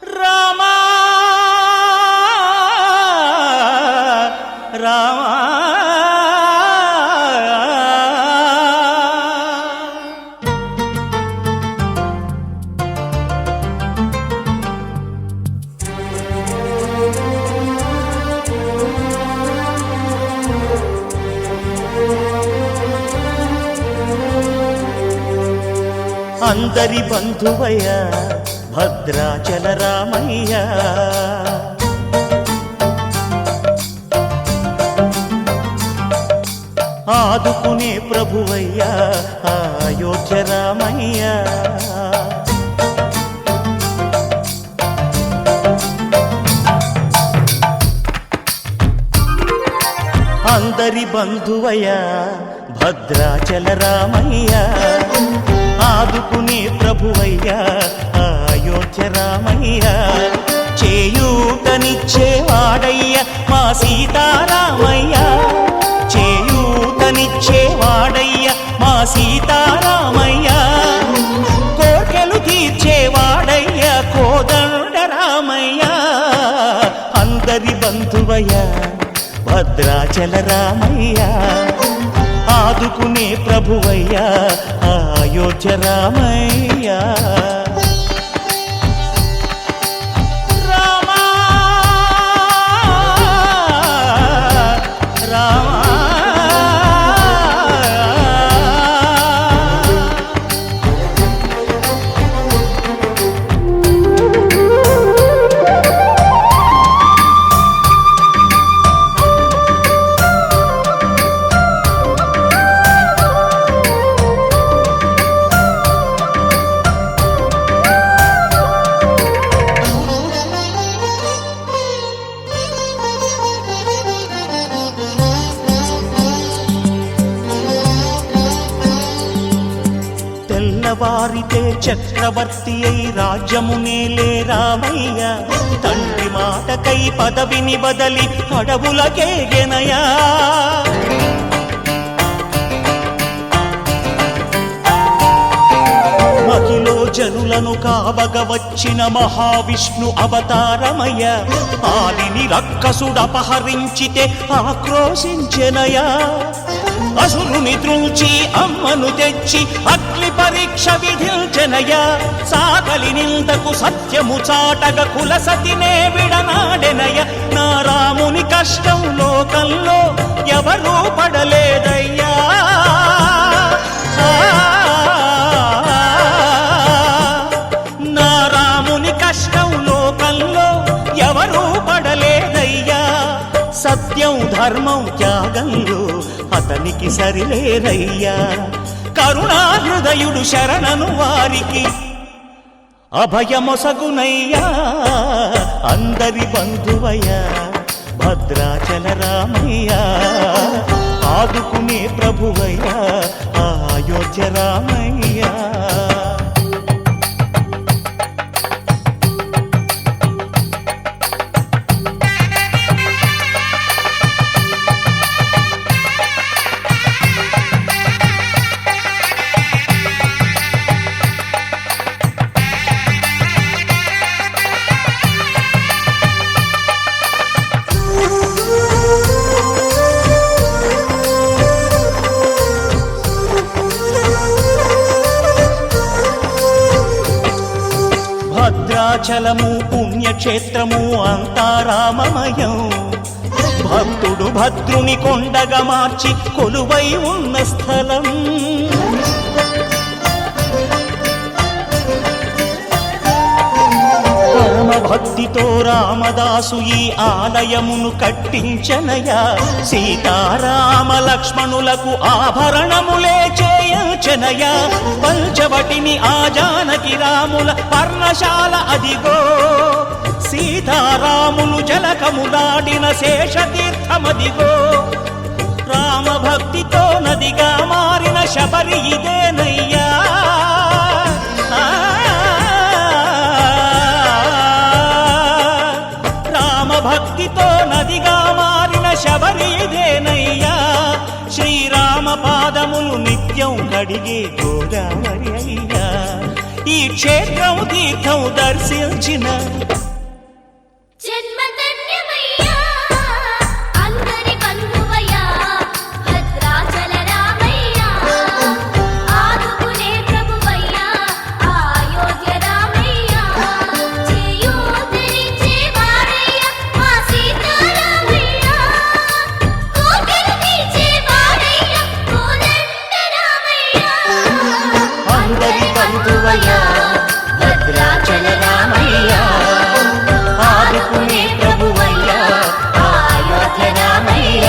రామా రామా అందరి బంధువయ్య భద్రాచల రామయ్య ఆదుకునే ప్రభువయ్య అయోధ్య రామయ్య అందరి బంధువయ్య భద్రాచల రామయ్య ఆదుకునే ప్రభువయ్య అయోధ్య రామయ్య చేయూతనిచ్చేవాడయ్య మా సీతారామయ్య చేయూతనిచ్చేవాడయ్య మా సీతారామయ్య కోర్కెలు తీర్చేవాడయ్య కోదండ రామయ్య అందరి బంధువయ్య భద్రాచల రామయ్య ఆదుకునే ప్రభువయ్య అయోధ్య రామయ్య రామా రామా తెల్లవారితే చక్రవర్తి అయి రాజ్యమునేలే రామయ్య తండ్రి మాటకై పదవిని బదలి అడవులకేగెనయా మహిలో జనులను కావగ వచ్చిన మహావిష్ణు అవతారమయ్య ఆలిని రక్కసుడపహరించితే ఆక్రోశించెనయా అసురుని త్రుంచి అమ్మను తెచ్చి అగ్ని పరీక్ష విధించెనయా సాగలి నిందకు సత్యము చాటగ కుల సతినే విడనాడెనయ నా రాముని కష్టం లోకంలో ఎవరూ పడలేదయ్యా నా రాముని కష్టం లోకంలో ఎవరూ పడలేదయ్యా సత్యం ధర్మం త్యాగంలో అతనికి సరిలేరయ్యా కరుణా హృదయుడు శరణను వారికి అభయమొసగునయ్యా అందరి బంధువయ్య భద్రాచల రామయ్య ఆదుకునే ప్రభువయ్య అయోధ్య రామయ్య భద్రాచలము పుణ్యక్షేత్రము అంతా రామమయం భక్తుడు భద్రుని కొండగా మార్చి కొలువై ఉన్న స్థలం పరమ భక్తితో రామదాసు ఈ ఆలయమును కట్టించనయా సీతారామ లక్ష్మణులకు ఆభరణములే చేయచనయా పంచవటిని ఆ జానకి రాముల పర్ణశాల అదిగో సీతారాములు జలకములాడిన శేషతీర్థమదిగో రామభక్తితో నదిగా మారిన శబరి ఇదేనయ్యా రామభక్తితో నదిగా మారిన శబరి ఇదేనయ్యా శ్రీరామ పాదములు నిత్యం కడిగే గోదావరి అయ్యా ఈ క్షేత్రం తీర్థం దర్శించిన భద్రాచల రామయ్య ఆదుకునే ప్రభువయ్య అయోధ్య రామయ్య.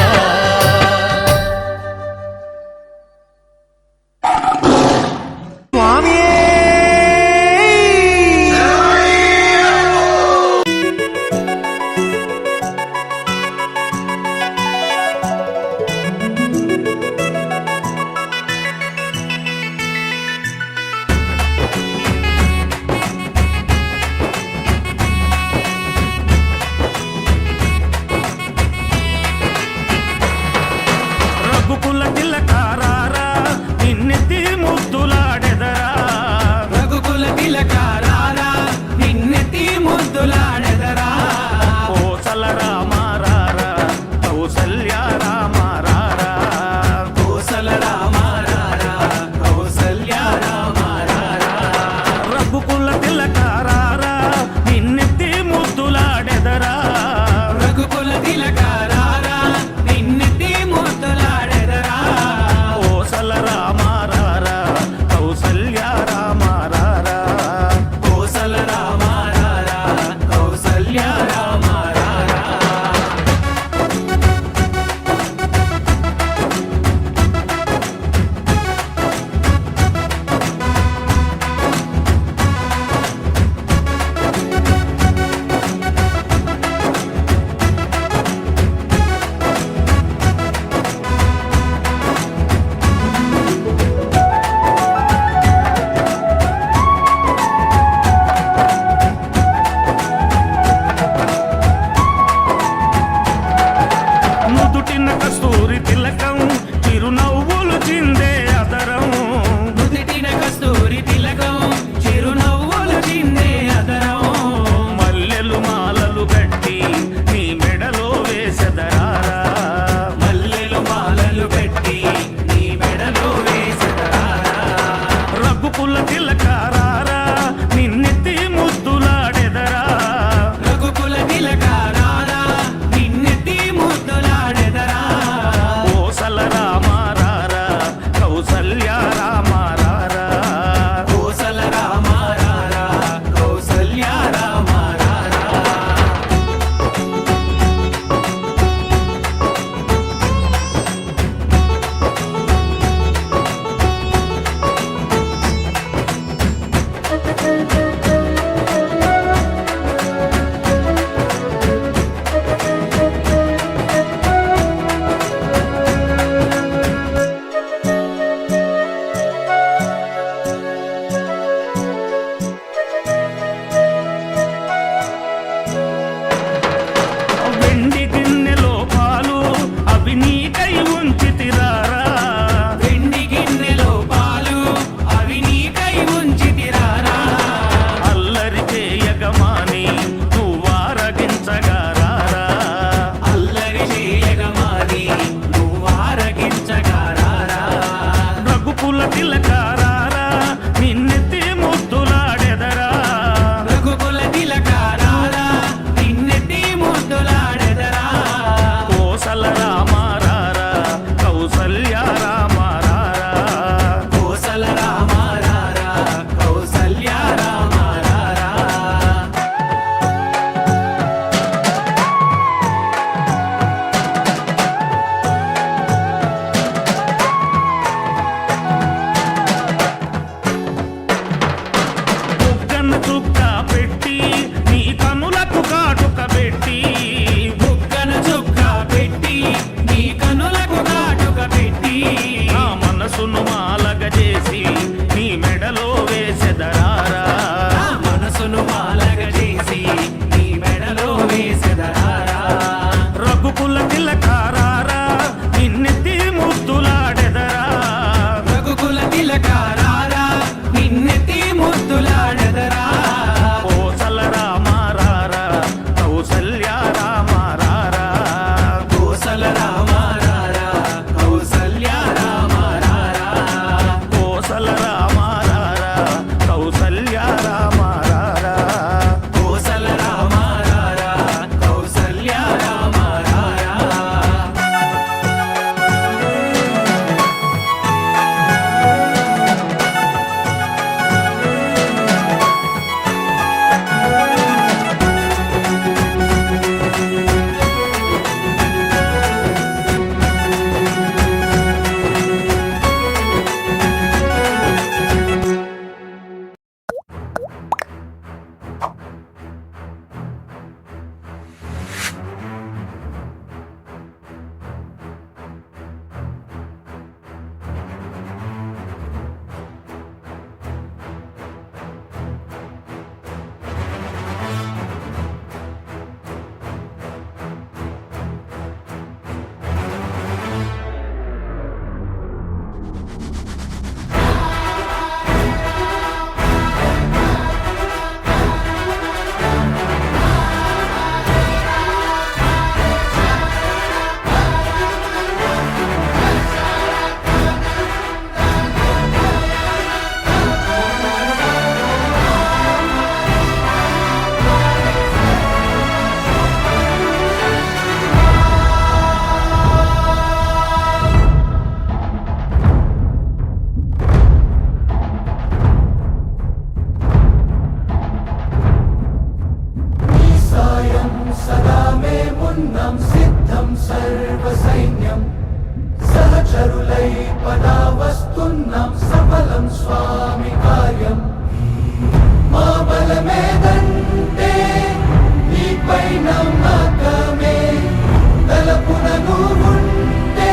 రఘుకుల తిలకారారా నిన్నెత్తి ముద్దులాడెదరా రఘుకుల తిలకారారా నిన్నెత్తి ముద్దులాడెదరా కోసల రామారారా కౌసల్య రామారారా కోసల రామారారా కౌసల్య రామారారా రఘుకుల తిలకారారా నిన్నెత్తి ముద్దులాడెదరా రఘుకుల తిలకారారా నిన్నెత్తి ముద్దులాడెదరా కోసల రామారారా కౌసల్య రామారారా కోసల రామారారా కౌసల్య రామారారా. నుదుటిన కస్తూరి తిలకం చిరునవ్వులు చిందే అదరం నుదిటిన కస్తూరి తిలకం చిరునవ్వులు చిందే అదరం మల్లెలు మాలలు కట్టి నీ మెడలో వేసెదరారా మల్లెలు మాలలు పెట్టి నీ మెడలో వేసెదరా రఘుకుల తిలకారారా నిన్నెత్తి ముద్దులాడెదరా రఘుకుల తిలకారారా నిన్నెత్తి ముద్దులాడెదరా కోసల రామారారా కౌసల్య రామారారా కోసల రామారారా కౌసల్య రామారారా. వెండి గిన్నెలో పాలు అవి నీకై ఉంచితిరారా వెండి గిన్నెలో పాలు అవి నీకై ఉంచితిరారా అల్లరి చేయగమాని నువ్వారగించగారారా అల్లరి చేయగమాని నువ్వారగించగారారా రఘుకుల తిలకారారా నిన్నెత్తి ముద్దులాడెదరా రఘుకుల తిలకారారా నిన్నెత్తి ముద్దులాడెదరా కోసల రామారారా కౌసల్య రామారారా కోసల రామారారా కౌసల్య రామారారా. पुन्नं सिद्धं सर्वसैन्यं सहचरुलै पदावस्तुन्नं सफलं स्वामि कार्यम् మా బలమేదంటే నీపై నమ్మకమే తలపున నువ్వుంటే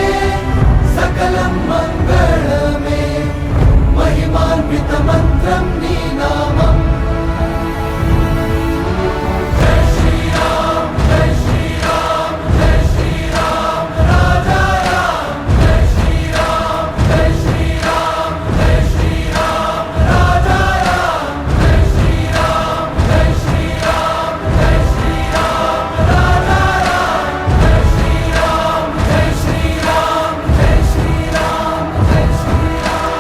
సకలం మంగళమే మహిమాన్విత మంత్రం నీ నామం జై శ్రీరామ్ జై శ్రీరామ్ జై శ్రీరామ్ రాజా రామ్ జై శ్రీరామ్ జై శ్రీరామ్ జై శ్రీరామ్ రాజా రామ్ జై శ్రీరామ్ జై శ్రీరామ్ జై శ్రీరామ్ రాజా రామ్ జై శ్రీరామ్ జై శ్రీరామ్ జై శ్రీరామ్ జై శ్రీరామ్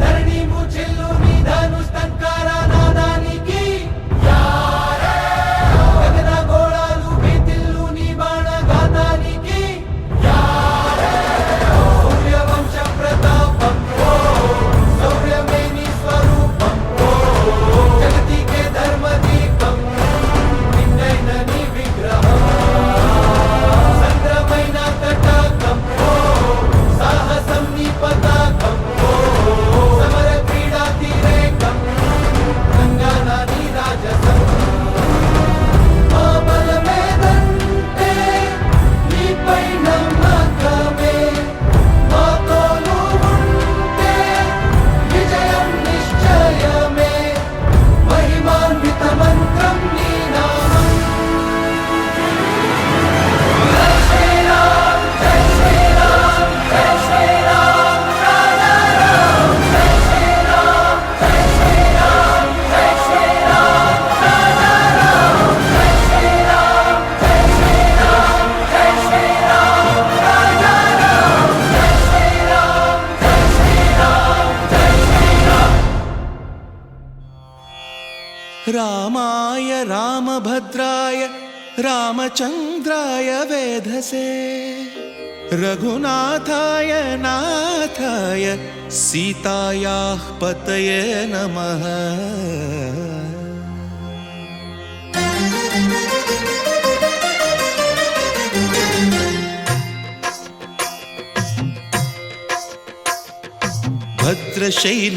ధరణి ముచెల్లు నీ ధనుష్టంకార నాదానికి యారే గగన గోళాలు భీతిల్లు నీ బాణ గాతానికి యారే సూర్యవంశ ప్రతాపం శౌర్యమే నీ స్వరూపం జగతికే ధర్మదీపం నిన్నైన నీ విగ్రహం సంద్రమైన తటాకం సాహసం నీ పతాకం సమర క్రీడా తీరేకం గంగానా నీ రాజసం మా బలమేదంటే నీపై నమ్మకమే మాతో నువ్వుంటే విజయం నిశ్చయమే మహిమాన్విత మంత్రం నీ నామం జై శ్రీరామ్ జై శ్రీరామ్ జై శ్రీరామ్ రాజా రామ్ జై శ్రీరామ్ జై శ్రీరామ్ జై శ్రీరామ్ రాజా రామ్ జై శ్రీరామ్ జై శ్రీరామ్ జై శ్రీరామ్ రాజా రామ్ జై శ్రీరామ్ జై శ్రీరామ్ జై శ్రీరామ్ రామాయ రామభద్రాయ రామచంద్రాయ వేధసే రఘునాథాయ నాథాయ సీతాయాః పతయే నమః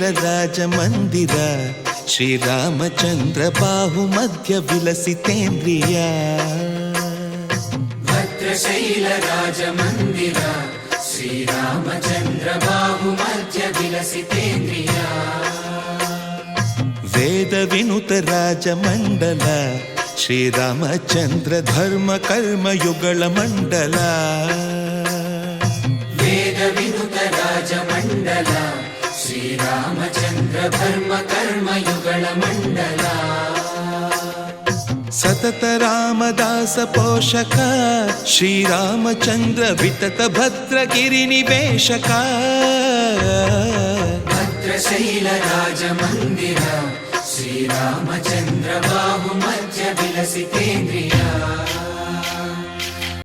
భద్రశైలరాజమందిర శ్రీరామచంద్ర బాహుమధ్య విలసితేంద్రియా భద్రశైల రాజమందిర శ్రీరామచంద్ర బాహుమధ్య విలసితేంద్రియా వేద వినుత రాజమండల శ్రీరామచంద్ర ధర్మ కర్మ యుగళ మండల వేద వినుత రాజమండల శ్రీరామచంద్ర ధర్మ కర్మ యుగళ మండల సతత రామదాస పోషక శ్రీరామచంద్ర వితత భద్రగిరి నివేశక భద్రశైల రాజమందిర శ్రీరామచంద్ర బాహుమధ్య విలసితేంద్రియా